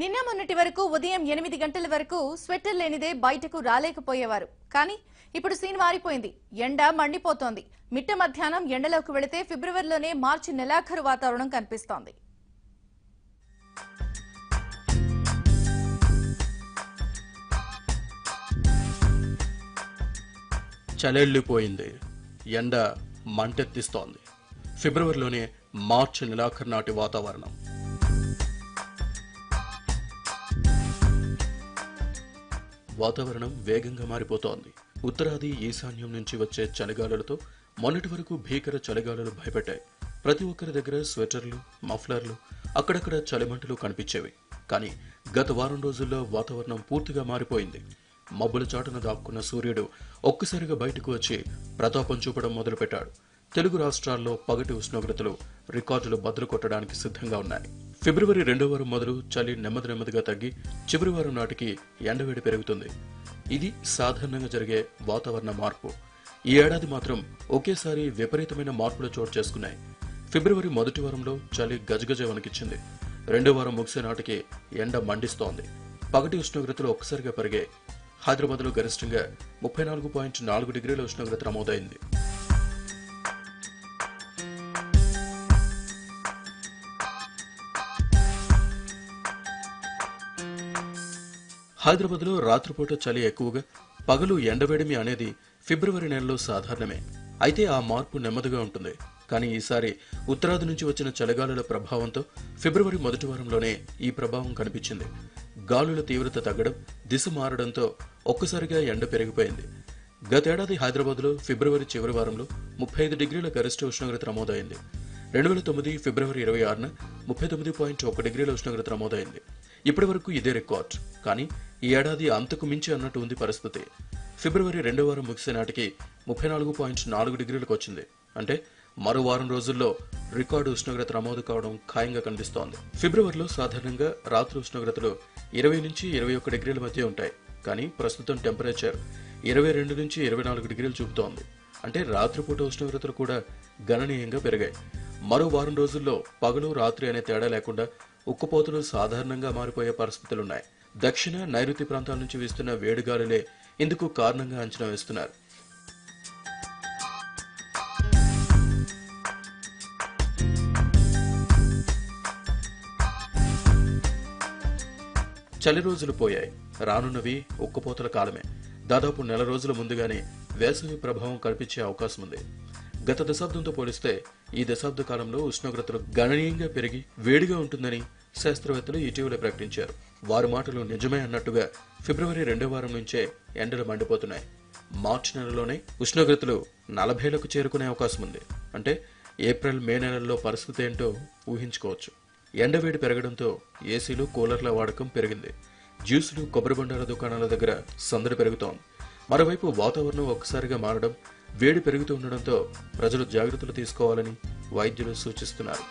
నిన్న మొన్నటి వరకు ఉదయం 8 గంటల వరకు స్వెటర్ లేనిదే బయటకు రాలేకపోయేవారు. కానీ ఇప్పుడు సీన్ మారిపోయింది. ఎండ మండిపోతోంది. మిట్ట మధ్యాహ్నం ఎండలోకి వెళితే ఫిబ్రవరిలోనే మార్చి నెలాఖరు వాతావరణం కనిపిస్తోంది. చలెళ్ళిపోయింది. ఎండ మంటెత్తిస్తోంది. ఫిబ్రవరిలోనే మార్చి నెలాఖరు నాటి వాతావరణం. వాతావరణం వేగంగా మారిపోతోంది. ఉత్తరాది ఈశాన్యం నుంచి వచ్చే చలిగాలులతో మొన్నటి వరకు భీకర చలిగాలులు భయపెట్టాయి. ప్రతి ఒక్కరి దగ్గర స్వెటర్లు, మఫ్లర్లు, అక్కడక్కడ చలిమంటలు కనిపించేవి. కానీ గత వారం రోజుల్లో వాతావరణం పూర్తిగా మారిపోయింది. మబ్బుల చాటున దాక్కున్న సూర్యుడు ఒక్కసారిగా బయటకు వచ్చి ప్రతాపం చూపడం మొదలుపెట్టాడు. తెలుగు రాష్ట్రాల్లో పగటి ఉష్ణోగ్రతలు రికార్డులు బద్దలు కొట్టడానికి సిద్ధంగా ఉన్నాయి. ఫిబ్రవరి 2వ వారం మొదలు చలి నెమ్మదిగా తగ్గి చివరి వారం నాటికి ఎండవేడి పెరుగుతుంది. ఇది సాధారణంగా జరిగే వాతావరణ మార్పు. ఈ ఏడాది మాత్రం ఒకేసారి విపరీతమైన మార్పులు చోటు చేసుకున్నాయి. ఫిబ్రవరి మొదటి వారంలో చలి గజగజ వణికిచ్చింది. 2వ వారం ముగిసే నాటికి ఎండ మండిస్తోంది. పగటి ఉష్ణోగ్రతలు ఒక్కసారిగా పెరిగాయి. హైదరాబాద్లో గరిష్టంగా 34.4 డిగ్రీల ఉష్ణోగ్రత నమోదైంది. హైదరాబాద్లో రాత్రిపూట చలి ఎక్కువగా, పగలు ఎండవేడిమి అనేది ఫిబ్రవరి నెలలో సాధారణమే. అయితే ఆ మార్పు నెమ్మదిగా ఉంటుంది. కానీ ఈసారి ఉత్తరాది నుంచి వచ్చిన చలిగాలుల ప్రభావంతో ఫిబ్రవరి మొదటి వారంలోనే ఈ ప్రభావం కనిపించింది. గాలుల తీవ్రత తగ్గడం, దిశ మారడంతో ఒక్కసారిగా ఎండ పెరిగిపోయింది. గతేడాది హైదరాబాద్లో ఫిబ్రవరి చివరి వారంలో 35 డిగ్రీల గరిష్ట ఉష్ణోగ్రత నమోదైంది. 2009 ఫిబ్రవరి 26న 39.1 డిగ్రీల ఉష్ణోగ్రత నమోదైంది. ఇప్పటి వరకు ఇదే రికార్డ్. కానీ ఈ ఏడాది అంతకు మించి అన్నట్టు ఉంది పరిస్థితి. ఫిబ్రవరి 2వ వారం ముగిసే నాటికి 34.4 డిగ్రీలకు వచ్చింది. అంటే మరో వారం రోజుల్లో రికార్డు ఉష్ణోగ్రత నమోదు కావడం ఖాయంగా కనిపిస్తోంది. ఫిబ్రవరిలో సాధారణంగా రాత్రి ఉష్ణోగ్రతలు 20 నుంచి 21 డిగ్రీల మధ్య ఉంటాయి. కానీ ప్రస్తుతం టెంపరేచర్ 22 నుంచి 24 డిగ్రీలు చూపుతోంది. అంటే రాత్రిపూట ఉష్ణోగ్రతలు కూడా గణనీయంగా పెరిగాయి. మరో వారం రోజుల్లో పగలు రాత్రి అనే తేడా లేకుండా ఉక్కపోతలు సాధారణంగా మారిపోయే పరిస్థితులున్నాయి. దక్షిణ నైరుతి ప్రాంతాల నుంచి వీస్తున్న వేడిగాలులే ఇందుకు కారణంగా అంచనా వేస్తున్నారు. చలి రోజులు పోయాయి. రానున్నవి ఉక్కపోతల కాలమే. దాదాపు నెల రోజుల ముందుగానే వేసవి ప్రభావం కనిపించే అవకాశం ఉంది. గత దశాబ్దంతో పోలిస్తే ఈ దశాబ్ద కాలంలో ఉష్ణోగ్రతలు గణనీయంగా పెరిగి వేడిగా ఉంటుందని శాస్త్రవేత్తలు ఇటీవల ప్రకటించారు. వారి మాటలు నిజమే అన్నట్టుగా ఫిబ్రవరి 2వ వారం నుంచే ఎండలు మండిపోతున్నాయి. మార్చి నెలలోనే ఉష్ణోగ్రతలు 40లకు చేరుకునే అవకాశం ఉంది. అంటే ఏప్రిల్, మే నెలల్లో పరిస్థితి ఏంటో ఊహించుకోవచ్చు. ఎండవేడి పెరగడంతో ఏసీలు, కూలర్ల వాడకం పెరిగింది. జ్యూసులు, కొబ్బరి బొండాల దుకాణాల దగ్గర సందడి పెరుగుతోంది. మరోవైపు వాతావరణం ఒక్కసారిగా మారడం, వేడి పెరుగుతూ ఉండడంతో ప్రజలు జాగ్రత్తలు తీసుకోవాలని వైద్యులు సూచిస్తున్నారు.